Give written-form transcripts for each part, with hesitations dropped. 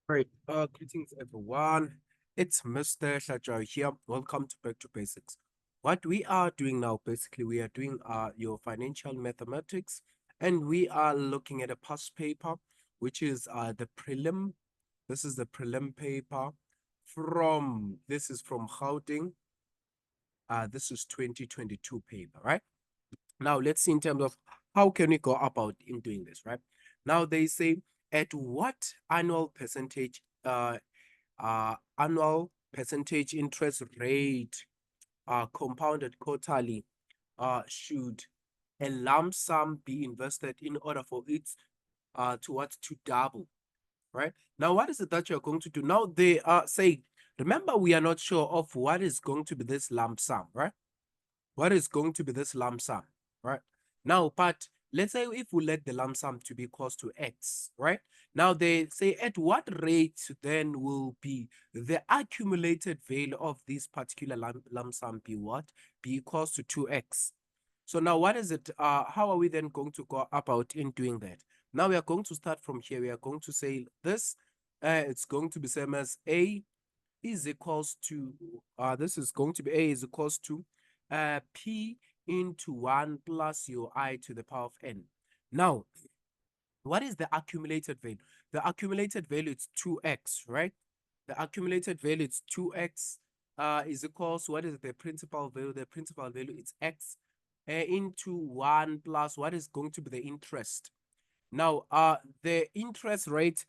Great. Greetings everyone. It's Mr. Shajar here. Welcome to Back to Basics. What we are doing now, basically, we are doing your financial mathematics, and we are looking at a past paper, which is the prelim. This is the prelim paper from this is from Gauteng. This is 2022 paper, right? Now let's see in terms of how can we go about in doing this, right? Now they say at what annual percentage interest rate compounded quarterly should a lump sum be invested in order for it to double, right? Now, what is it that you're going to do? Now they are saying, remember, we are not sure of what is going to be this lump sum, right? What is going to be this lump sum, right? Now, but let's say if we let the lump sum to be equals to X, right? Now they say at what rate then will be the accumulated value of this particular lump sum be what? Be equals to 2X. So now what is it? How are we then going to go about in doing that? Now we are going to start from here. We are going to say this, it's going to be same as A is equals to, this is going to be A is equals to P into 1 plus your I to the power of N. Now, what is the accumulated value? The accumulated value is 2X, right? The accumulated value is 2X is equals to, what is the principal value? The principal value is X into 1 plus what is going to be the interest. Now, the interest rate,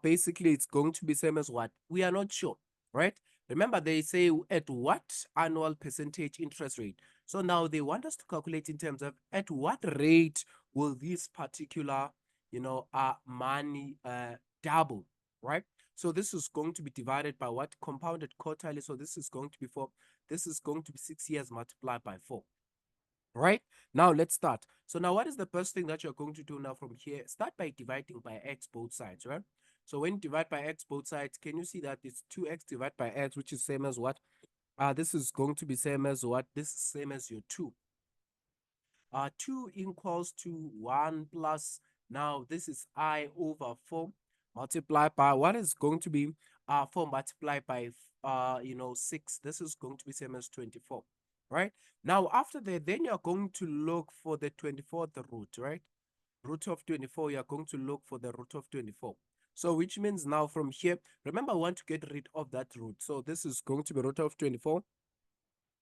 basically, it's going to be same as what? We are not sure, right? Remember, they say at what annual percentage interest rate. So now they want us to calculate in terms of at what rate will this particular, money double, right? So this is going to be divided by what? Compounded quarterly. So this is going to be 6 years multiplied by 4. Right? Now let's start. So now what is the first thing that you're going to do now from here? Start by dividing by X both sides, right? So when you divide by X both sides, can you see that it's 2X divided by X, which is same as what? This is going to be same as what? This is same as your 2. 2 equals to 1 plus, now this is I over 4 multiplied by, what is going to be 4 multiplied by 6. This is going to be same as 24, right? Now after that, then you're going to look for the 24th root, right? Root of 24, you're going to look for the root of 24. So which means now from here, remember, I want to get rid of that root. So this is going to be root of 24,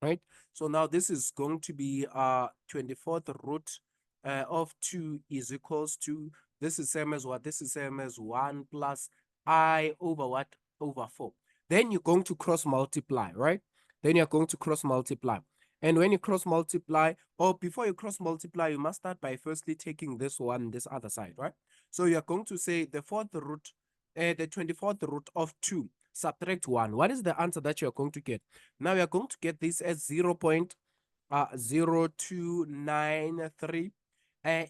right? So now this is going to be 24th root of 2 is equals to, this is same as what? This is same as 1 plus I over what? Over 4. Then you're going to cross multiply, right? Then you're going to cross multiply. And when you cross multiply, or before you cross multiply, you must start by firstly taking this one, this other side, right? So you're going to say the 24th root of 2, subtract 1. What is the answer that you're going to get? Now we are going to get this as 0.0293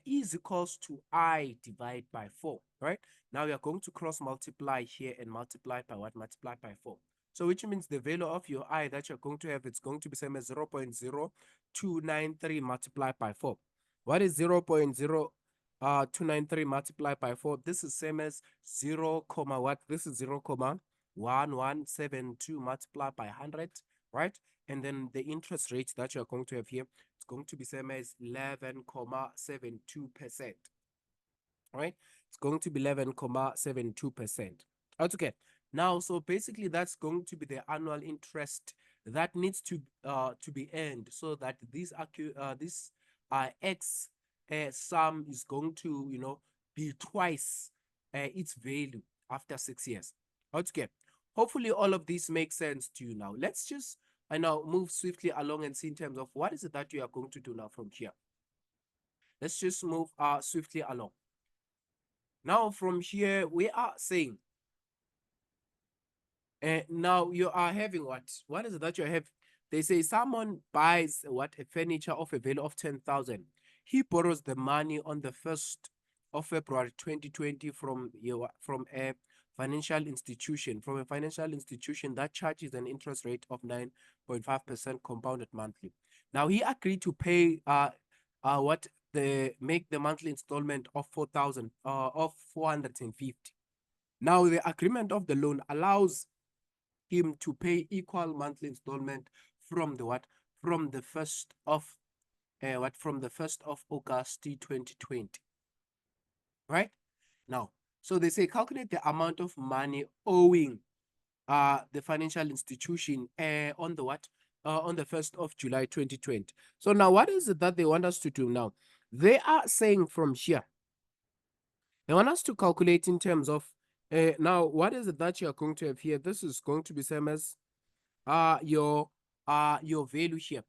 is equals to I divide by 4, right? Now we are going to cross multiply here and multiply by what? Multiply by 4. So which means the value of your I that you're going to have, it's going to be same as 0.0293 multiplied by 4. What is 0.0293 multiplied by 4? This is same as 0, comma what? This is 0, comma 1172 multiplied by 100, right? And then the interest rate that you're going to have here, it's going to be same as 11.72%, right? It's going to be 11.72%. Okay. Now, so basically that's going to be the annual interest that needs to be earned, so that this X sum is going to, be twice its value after 6 years. Okay. Hopefully all of this makes sense to you now. Let's just now move swiftly along and see in terms of what is it that you are going to do now from here. Let's just move swiftly along. Now from here, we are saying, now you are having what? What is it that you have? They say someone buys what? A furniture of a value of 10,000. He borrows the money on the 1st of February 2020 from a financial institution, that charges an interest rate of 9.5% compounded monthly. Now he agreed to pay make the monthly installment of 4,000 of 450. Now, the agreement of the loan allows him to pay equal monthly installment from the what? From the 1st of from the 1st of August 2020. Right? Now, so they say calculate the amount of money owing the financial institution on the what? On the 1st of July 2020. So now what is it that they want us to do now? They are saying from here, they want us to calculate in terms of now what is it that you are going to have here? This is going to be same as your value here.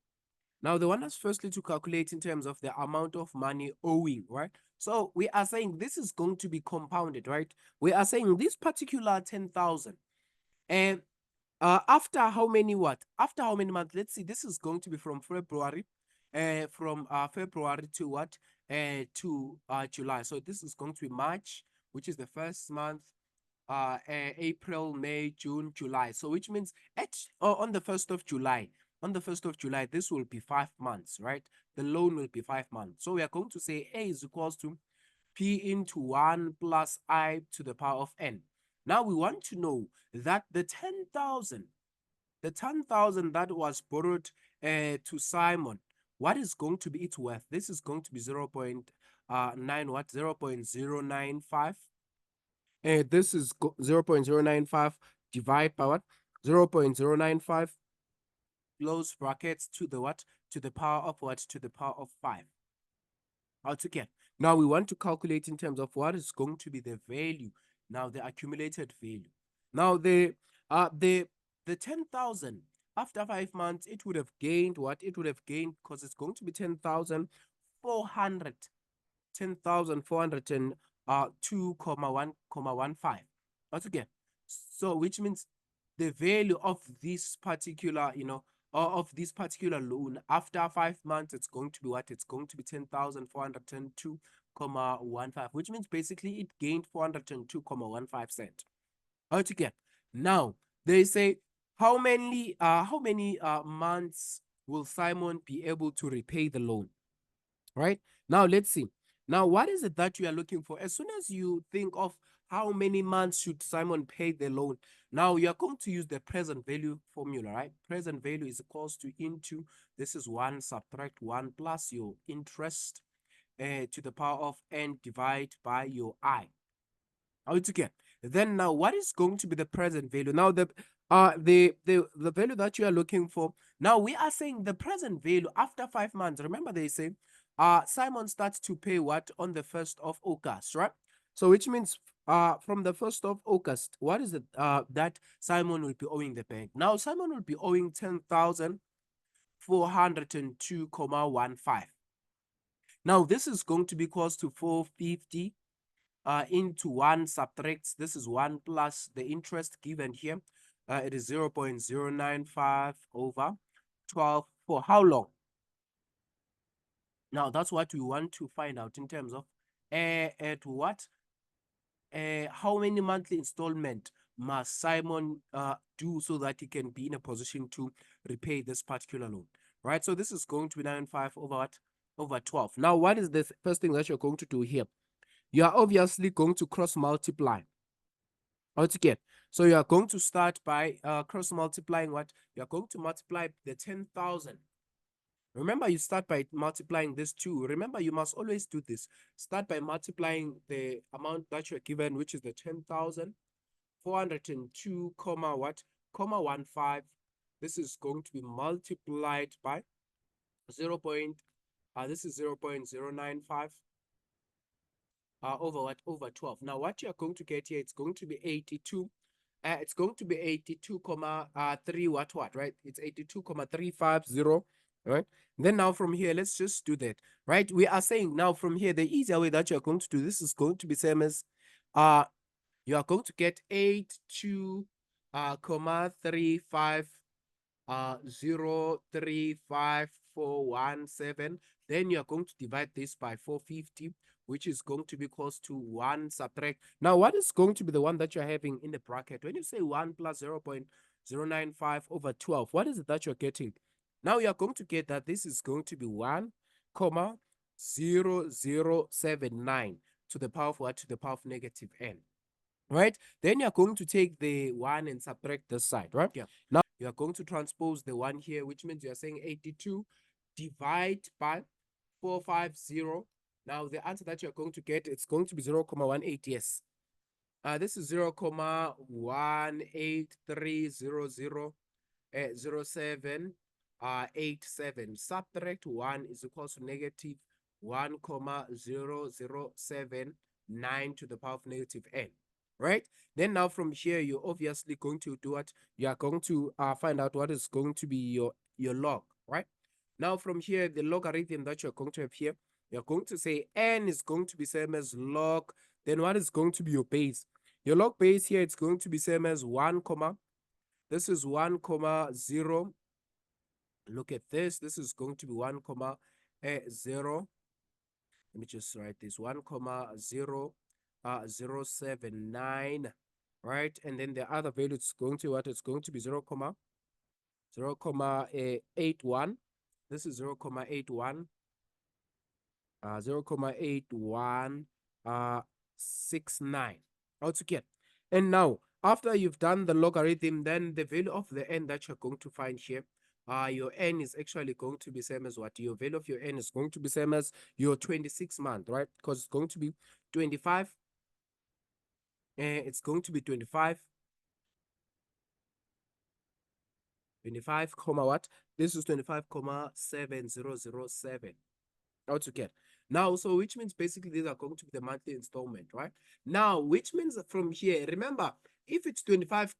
Now they want us firstly to calculate in terms of the amount of money owing, right? So we are saying this is going to be compounded, right? We are saying this particular 10,000 and after how many what? After how many months? Let's see. This is going to be from February, from February to what? To July. So this is going to be March, which is the first month. April, May, June, July. So which means on the 1st of July, this will be 5 months, right? The loan will be 5 months. So we are going to say A is equals to P into 1 plus I to the power of N. Now we want to know that the 10,000 that was borrowed to Simon, what is going to be its worth? This is going to be 0.095. This is 0.095 divide by what? 0.095 close brackets to the what? To the power of what? To the power of 5. Altogether. Now we want to calculate in terms of what is going to be the value. Now the accumulated value. Now the 10,000 after 5 months, it would have gained what? It would have gained because it's going to be 10,400. 2,1,15. Altogether. So which means the value of this particular, of this particular loan after 5 months, it's going to be what? It's going to be 10,402,15, which means basically it gained 402,15 cents. Altogether. Now they say how many months will Simon be able to repay the loan? Right? Now let's see. Now, what is it that you are looking for? As soon as you think of how many months should Simon pay the loan, now you are going to use the present value formula, right? Present value is equals to into, this is 1 subtract 1 plus your interest to the power of N divide by your I. Altogether. Then now what is going to be the present value? Now the value that you are looking for. Now we are saying the present value after 5 months. Remember they say Simon starts to pay what on the 1st of August, right? So which means from the 1st of August, what is it that Simon will be owing the bank? Now Simon will be owing 10,402,15. Now this is going to be equals to 450 into 1 subtracts, this is 1 plus the interest given here. It is 0.095 over 12 for how long? Now that's what we want to find out in terms of at what? How many monthly installment must Simon do so that he can be in a position to repay this particular loan, right? So this is going to be 95 over what? Over 12. Now, what is the first thing that you're going to do here? You are obviously going to cross multiply altogether. So you are going to start by cross multiplying what? You are going to multiply the 10,000. Remember, you start by multiplying this too. Remember, you must always do this. Start by multiplying the amount that you're given, which is the 10,402, comma what? Comma 15. This is going to be multiplied by 0. This is 0.095 over what? Over 12. Now, what you're going to get here, it's going to be 82. It's going to be 82, 3 what, right? It's 82,350, right? Then now from here, let's just do that, right? We are saying now from here, the easier way that you're going to do this is going to be same as, you are going to get 82, 35, 0.35417. Then you're going to divide this by 450, which is going to be close to 1 subtract. Now, what is going to be the one that you're having in the bracket? When you say 1 plus 0.095 over 12, what is it that you're getting? Now, you're going to get that this is going to be 1, 0079 to the power of what? To the power of negative n. right? Then you're going to take the 1 and subtract this side, right? Yeah. Now you're going to transpose the 1 here, which means you're saying 82 divide by 450. Now the answer that you're going to get, it's going to be 0.18. Yes. This is 0.18300 07 87. Subtract 1 is equals to negative 1,0079 to the power of negative n. Right? Then now from here, you're obviously going to do what? You are going to find out what is going to be your log, right? Now from here, the logarithm that you're going to have here, you're going to say n is going to be same as log. Then what is going to be your base? Your log base here, it's going to be same as 1, this is 1, 0. Look at this. This is going to be 1, 0. Let me just write this 1, 0, 079, right? And then the other value is going to what? It's going to be 0, 81. This is 0, 0.81, 0.81 69 altogether. And now, after you've done the logarithm, then the value of the n that you're going to find here, your n is actually going to be same as what? Your value of your n is going to be same as your 26 month, right? Because it's going to be 25. It's going to be 25. 25, comma what? This is 25,7007 altogether. Now, so which means basically these are going to be the monthly installment, right? Now, which means from here, remember, if it's 25,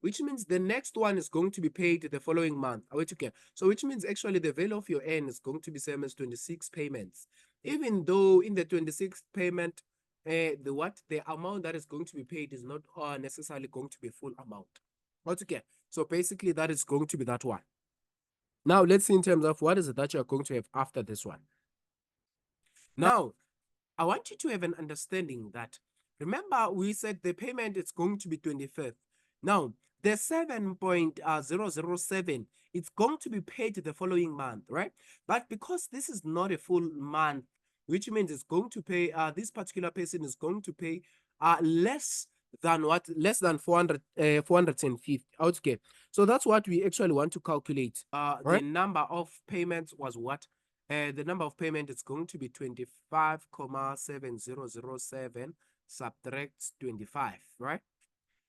which means the next one is going to be paid the following month. Okay. So which means actually the value of your N is going to be same as 26 payments. Even though in the 26th payment, the amount that is going to be paid is not necessarily going to be full amount. Okay. So basically that is going to be that one. Now let's see in terms of what is it that you're going to have after this one. Now, I want you to have an understanding that, remember we said the payment is going to be 25th. Now, the 7.007, it's going to be paid the following month, right? But because this is not a full month, which means it's going to pay, this particular person is going to pay less than what? Less than 450. Okay. So that's what we actually want to calculate. The Right. number of payments was what? The number of payment is going to be 25,7007 subtract 25, right?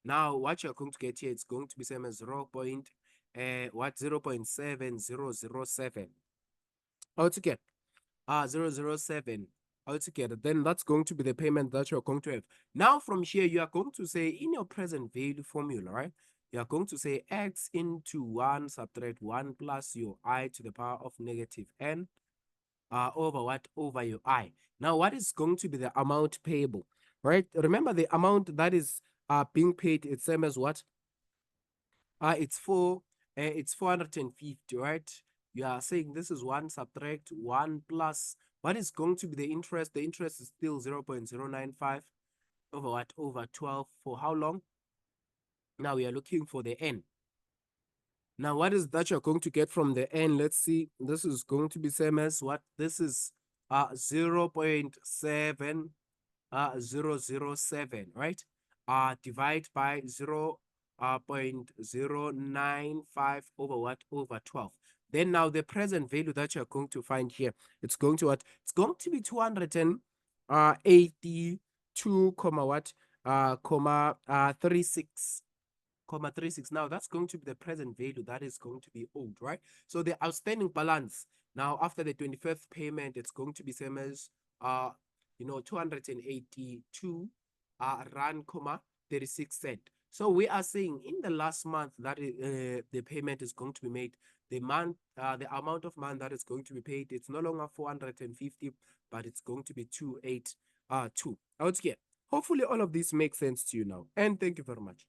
Now, what you're going to get here, it's going to be same as 0.7007 altogether. 007 altogether. Then that's going to be the payment that you're going to have. Now, from here, you are going to say in your present value formula, right? You are going to say x into 1 subtract 1 plus your I to the power of negative n over what? Over your I. Now, what is going to be the amount payable, right? Remember the amount that is being paid, it's same as what? It's 450, right? You are saying this is 1 subtract 1 plus what is going to be the interest? The interest is still 0.095 over what? Over 12 for how long? Now we are looking for the n. Now, what is that you're going to get from the n? Let's see. This is going to be same as what? This is 0.7007, right? Divide by 0.095 over what? Over 12. Then now the present value that you're going to find here, it's going to what? It's going to be 282, what? 36. 36. Now that's going to be the present value that is going to be owed, right? So the outstanding balance now after the 25th payment, it's going to be same as 282 rand, 36 cent. So we are saying in the last month that the payment is going to be made. The amount of month that is going to be paid, it's no longer 450, but it's going to be 282. Okay. Hopefully all of this makes sense to you now. And thank you very much.